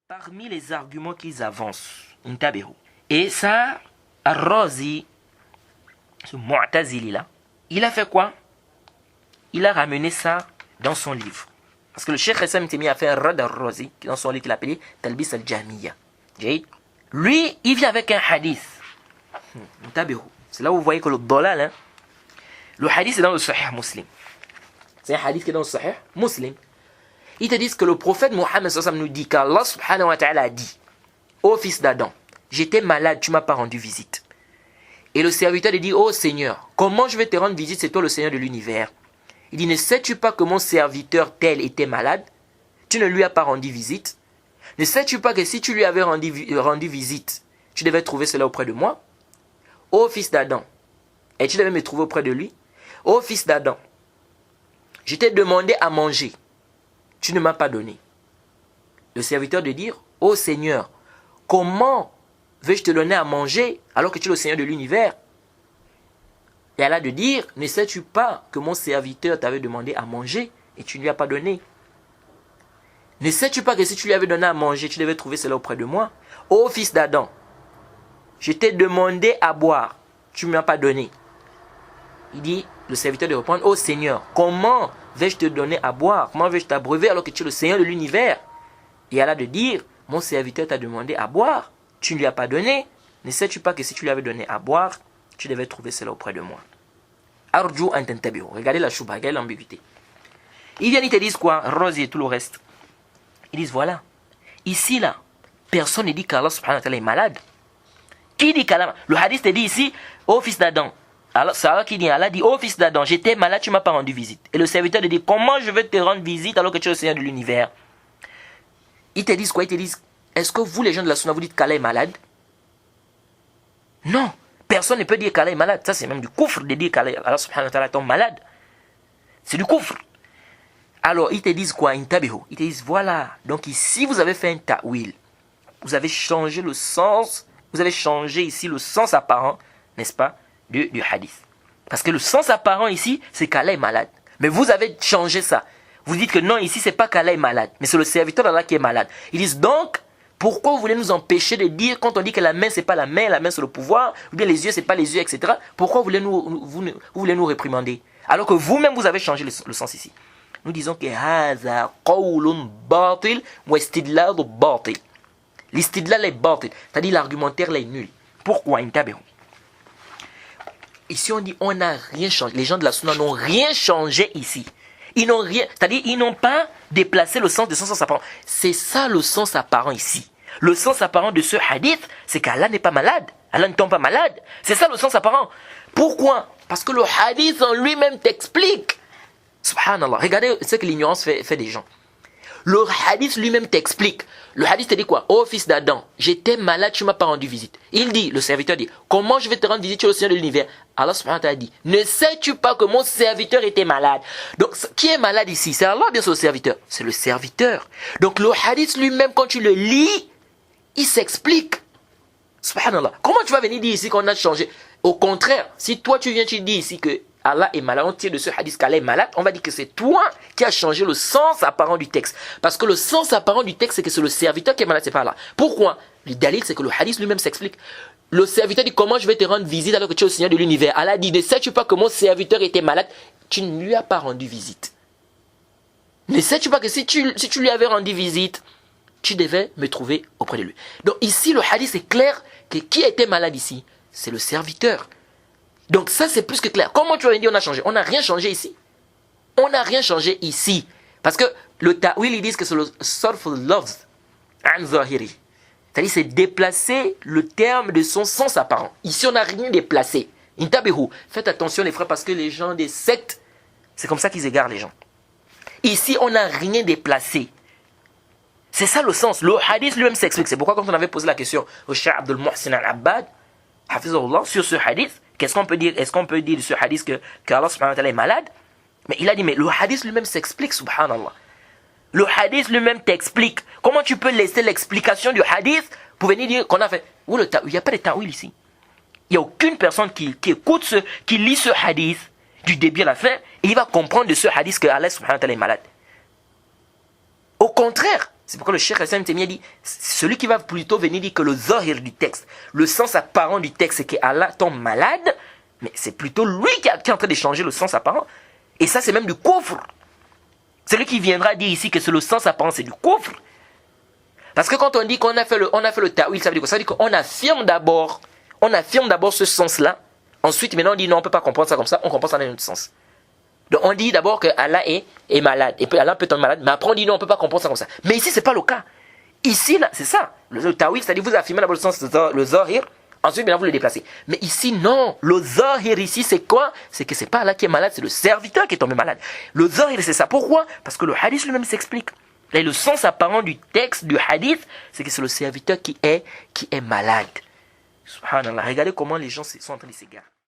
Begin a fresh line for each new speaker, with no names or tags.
parmi les arguments qu'ils avancent, et ça, Ar-Razi, ce Mu'tazili là, il a fait quoi? Il a ramené ça dans son livre. Parce que le Cheikh Hassam Temi a fait un rad Ar-Razi dans son livre qu'il a appelé Talbis al-Jahmiya. Lui, il vient avec un hadith. C'est là où vous voyez que le dolal, hein, le hadith est dans le Sahih Muslim. C'est un hadith qui est dans le Sahih Muslim. Ils te disent que le prophète Mohammed nous dit qu'Allah subhanahu wa ta'ala a dit: ô fils d'Adam, j'étais malade, tu m'as pas rendu visite. Et le serviteur lui dit: ô Seigneur, comment je vais te rendre visite, c'est toi le Seigneur de l'univers. Il dit: ne sais-tu pas que mon serviteur tel était malade? Tu ne lui as pas rendu visite. Ne sais-tu pas que si tu lui avais rendu visite, tu devais trouver cela auprès de moi? Ô fils d'Adam, et tu devais me trouver auprès de lui. Ô fils d'Adam, je t'ai demandé à manger, tu ne m'as pas donné. Le serviteur de dire: ô Seigneur, comment veux-je te donner à manger alors que tu es le Seigneur de l'univers? Et Allah de dire: ne sais-tu pas que mon serviteur t'avait demandé à manger et tu ne lui as pas donné? Ne sais-tu pas que si tu lui avais donné à manger, tu devais trouver cela auprès de moi? Ô fils d'Adam, je t'ai demandé à boire, tu ne m'as pas donné. Il dit, le serviteur de répondre: ô Seigneur, comment vais-je te donner à boire? Comment vais-je t'abreuver alors que tu es le Seigneur de l'univers? Et Allah de dire: mon serviteur t'a demandé à boire, tu ne lui as pas donné. Ne sais-tu pas que si tu lui avais donné à boire, tu devais trouver cela auprès de moi? Arju an tantabihu. Regardez la chouba, regardez l'ambiguïté. Ils viennent, ils te disent quoi? Rose et tout le reste. Ils disent: voilà, ici là, personne ne dit qu'Allah subhanahu wa ta'ala est malade. Qui dit qu'Allah? Le hadith te dit ici: ô fils d'Adam. Alors, c'est Allah qui dit, Allah dit: ô fils d'Adam, j'étais malade, tu ne m'as pas rendu visite. Et le serviteur te dit: comment je vais te rendre visite alors que tu es le Seigneur de l'univers? Ils te disent quoi? Ils te disent: est-ce que vous, les gens de la Sunna, vous dites qu'Allah est malade? Non, personne ne peut dire qu'Allah est malade. Ça, c'est même du koufr de dire qu'Allah subhanahu wa ta'ala est malade. C'est du koufr. Alors, ils te disent quoi? Ils te disent: voilà, donc ici, vous avez fait un ta'wil. Vous avez changé le sens, vous avez changé ici le sens apparent, n'est-ce pas, du hadith. Parce que le sens apparent ici, c'est qu'Allah est malade. Mais vous avez changé ça. Vous dites que non, ici, c'est pas qu'Allah est malade, mais c'est le serviteur d'Allah qui est malade. Ils disent donc: pourquoi vous voulez nous empêcher de dire, quand on dit que la main, c'est pas la main c'est le pouvoir, ou bien les yeux, c'est pas les yeux, etc. Pourquoi vous voulez nous réprimander? Alors que vous-même, vous avez changé le sens ici. Nous disons que haza qawlun batil wa istidlal batil. L'istidlal est batil, c'est-à-dire l'argumentaire est nul. Pourquoi? Ici, on dit: on n'a rien changé. Les gens de la Sunna n'ont rien changé ici. Ils n'ont rien, c'est-à-dire ils n'ont pas déplacé le sens de son sens apparent. C'est ça le sens apparent ici. Le sens apparent de ce hadith, c'est qu'Allah n'est pas malade. Allah ne tombe pas malade. C'est ça le sens apparent. Pourquoi? Parce que le hadith en lui-même t'explique. Subhanallah. Regardez ce que l'ignorance fait des gens. Le hadith lui-même t'explique. Le hadith te dit quoi? Ô fils d'Adam, j'étais malade, tu ne m'as pas rendu visite. Il dit, le serviteur dit: comment je vais te rendre visite, tu es le Seigneur de l'univers? Allah subhanahu wa ta'ala dit: ne sais-tu pas que mon serviteur était malade? Donc, qui est malade ici? C'est Allah, bien sûr, le serviteur. C'est le serviteur. Donc, le hadith lui-même, quand tu le lis, il s'explique. Subhanallah. Comment tu vas venir dire ici qu'on a changé? Au contraire, si toi tu viens, tu dis ici que Allah est malade, on tire de ce hadith qu'Allah est malade, on va dire que c'est toi qui as changé le sens apparent du texte. Parce que le sens apparent du texte, c'est que c'est le serviteur qui est malade, c'est pas Allah. Pourquoi? Le dalil, c'est que le hadith lui-même s'explique. Le serviteur dit: comment je vais te rendre visite alors que tu es au Seigneur de l'univers? Allah dit: ne sais-tu pas que mon serviteur était malade? Tu ne lui as pas rendu visite. Ne sais-tu pas que si tu lui avais rendu visite, tu devais me trouver auprès de lui. Donc ici, le hadith est clair que qui était malade ici? C'est le serviteur. Donc ça, c'est plus que clair. Comment tu vas me dire on a changé? On n'a rien changé ici. On n'a rien changé ici. Parce que le ta'wil, ils disent que c'est le sarful lafz an zahiri. C'est-à-dire, c'est déplacer le terme de son sens apparent. Ici, on n'a rien déplacé. Intabihu. Faites attention les frères, parce que les gens des sectes, c'est comme ça qu'ils égarent les gens. Ici, on n'a rien déplacé. C'est ça le sens. Le hadith lui-même s'explique. C'est pourquoi quand on avait posé la question au Cheikh Abdul Muhsin al-Abbad, hafizahullah, sur ce hadith, qu'est-ce qu'on peut dire? Est-ce qu'on peut dire de ce hadith que Allah subhanahu wa ta'ala est malade? Mais il a dit: mais le hadith lui-même s'explique, subhanallah. Le hadith lui-même t'explique. Comment tu peux laisser l'explication du hadith pour venir dire qu'on a fait? Il n'y a pas de ta'wil ici. Il n'y a aucune personne qui écoute qui lit ce hadith du début à la fin et il va comprendre de ce hadith que Allah subhanahu wa ta'ala est malade. Au contraire, C'est pourquoi le Cheikh Hassan Temia dit, celui qui va plutôt venir dire que le zahir du texte, le sens apparent du texte, c'est que Allah tombe malade, mais c'est plutôt lui qui est en train de changer le sens apparent. Et ça, c'est même du kufr. C'est lui qui viendra dire ici que c'est le sens apparent, c'est du kufr. Parce que quand on dit qu'on a fait le ta'wil, ça veut dire quoi? Ça veut dire qu'on affirme d'abord ce sens-là. Ensuite, maintenant, on dit non, on ne peut pas comprendre ça comme ça, on comprend ça dans un autre sens. Donc on dit d'abord que Allah est malade, et puis Allah peut être malade, mais après on dit non, on ne peut pas comprendre ça comme ça. Mais ici, ce n'est pas le cas. Ici, là, c'est ça. Le ta'wil, c'est-à-dire vous affirmez d'abord le sens, le zahir, ensuite maintenant vous le déplacez. Mais ici, non. Le zahir ici, c'est quoi? C'est que ce n'est pas Allah qui est malade, c'est le serviteur qui est tombé malade. Le zahir, c'est ça. Pourquoi? Parce que le hadith lui-même s'explique. Et le sens apparent du texte, du hadith, c'est que c'est le serviteur qui est malade. Subhanallah. Regardez comment les gens sont en train de s'égarer.